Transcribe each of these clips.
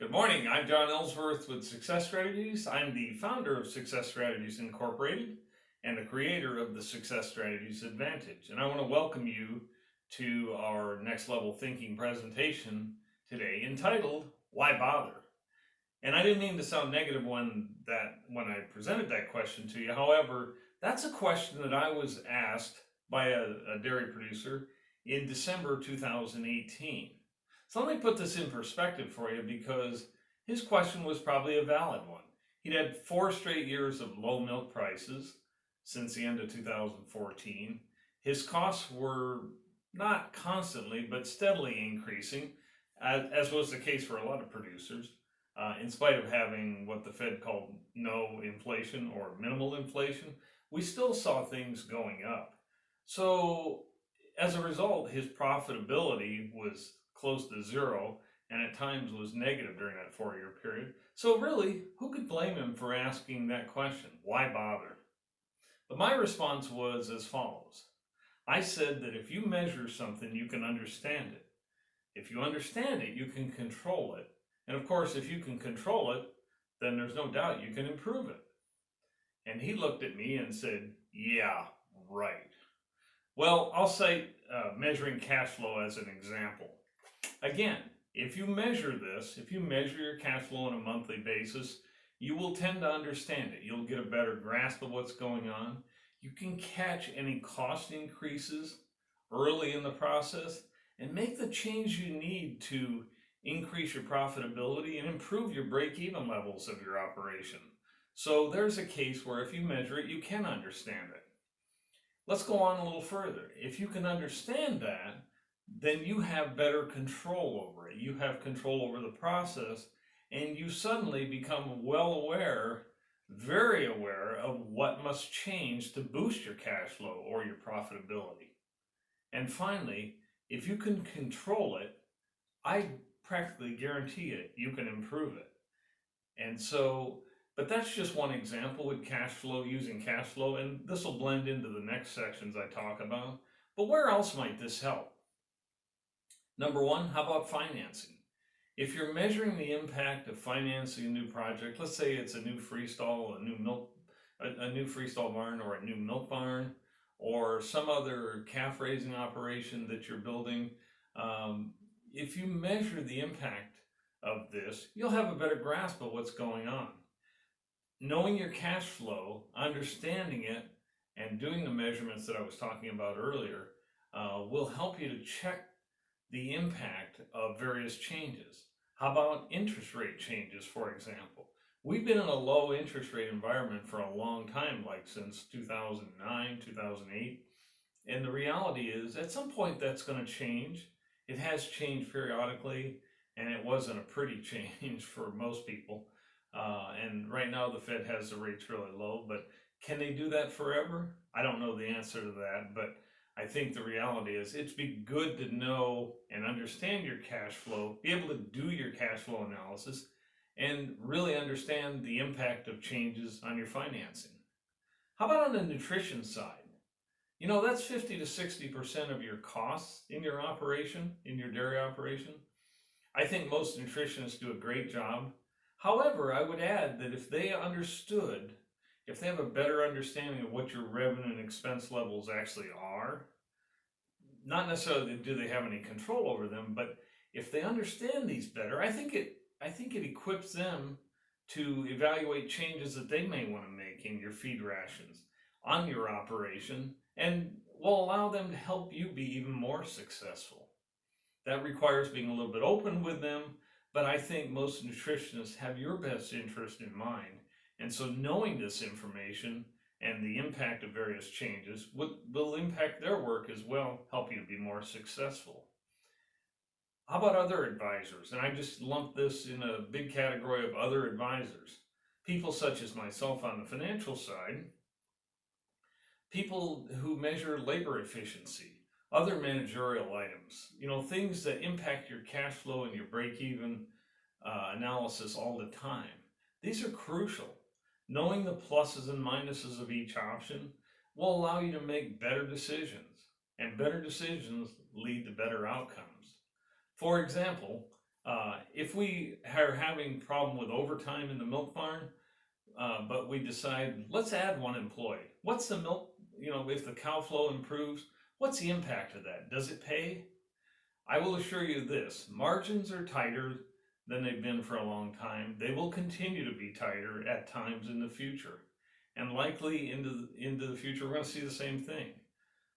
Good morning. I'm John Ellsworth with Success Strategies. I'm the founder of Success Strategies Incorporated and the creator of the Success Strategies Advantage. And I want to welcome you to our next level thinking presentation today entitled Why Bother? And I didn't mean to sound negative when I presented that question to you. However, that's a question that I was asked by a dairy producer in December 2018. So let me put this in perspective for you because his question was probably a valid one. He'd had 4 straight years of low milk prices since the end of 2014. His costs were not constantly but steadily increasing, as was the case for a lot of producers, in spite of having what the Fed called no inflation or minimal inflation. We still saw things going up. So as a result, his profitability was close to zero and at times was negative during that 4 year period. So really, who could blame him for asking that question? Why bother? But my response was as follows. I said that if you measure something, you can understand it. If you understand it, you can control it. And of course, if you can control it, then there's no doubt you can improve it. And he looked at me and said, yeah, right. Well, I'll cite measuring cash flow as an example. Again, if you measure this, if you measure your cash flow on a monthly basis, you will tend to understand it. You'll get a better grasp of what's going on. You can catch any cost increases early in the process and make the change you need to increase your profitability and improve your break-even levels of your operation. So there's a case where if you measure it, you can understand it. Let's go on a little further. If you can understand that, then you have better control over it. You have control over the process, and you suddenly become well aware, very aware of what must change to boost your cash flow or your profitability. And finally, if you can control it, I practically guarantee it, you can improve it. And so, but that's just one example with cash flow, using cash flow, and this will blend into the next sections I talk about. But where else might this help? Number one, how about financing? If you're measuring the impact of financing a new project, let's say it's a new freestall, a new freestall barn or a new milk barn, or some other calf raising operation that you're building, if you measure the impact of this, you'll have a better grasp of what's going on. Knowing your cash flow, understanding it, and doing the measurements that I was talking about earlier will help you to check the impact of various changes. How about interest rate changes, for example? We've been in a low interest rate environment for a long time, like since 2009, 2008. And the reality is, at some point, that's going to change. It has changed periodically, and it wasn't a pretty change for most people. And right now, the Fed has the rates really low, but can they do that forever? I don't know the answer to that, but I think the reality is it's be good to know and understand your cash flow, be able to do your cash flow analysis, and really understand the impact of changes on your financing. How about on the nutrition side? You know, that's 50 to 60% of your costs in your operation, in your dairy operation. I think most nutritionists do a great job. However, I would add that if they have a better understanding of what your revenue and expense levels actually are, not necessarily do they have any control over them, but if they understand these better, I think it equips them to evaluate changes that they may want to make in your feed rations on your operation and will allow them to help you be even more successful. That requires being a little bit open with them, but I think most nutritionists have your best interest in mind. And so knowing this information and the impact of various changes will impact their work as well, help you to be more successful. How about other advisors? And I just lump this in a big category of other advisors. People such as myself on the financial side, people who measure labor efficiency, other managerial items, things that impact your cash flow and your break-even analysis all the time. These are crucial. Knowing the pluses and minuses of each option will allow you to make better decisions, and better decisions lead to better outcomes. For example, If we are having problem with overtime in the milk barn, but we decide, let's add one employee. What's the milk, if the cow flow improves, what's the impact of that? Does it pay? I will assure you this, margins are tighter than they've been for a long time. They will continue to be tighter at times in the future. And likely into the future, we're going to see the same thing.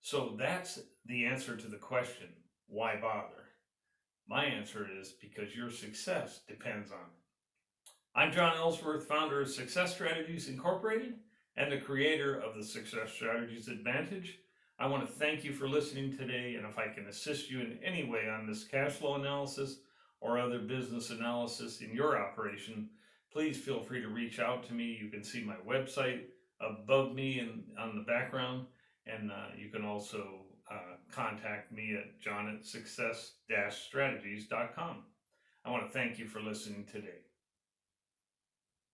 So that's the answer to the question, why bother? My answer is because your success depends on it. I'm John Ellsworth, founder of Success Strategies Incorporated and the creator of the Success Strategies Advantage. I want to thank you for listening today, and if I can assist you in any way on this cash flow analysis or other business analysis in your operation, please feel free to reach out to me. You can see my website above me and on the background, and you can also contact me at john@success-strategies.com. I want to thank you for listening today.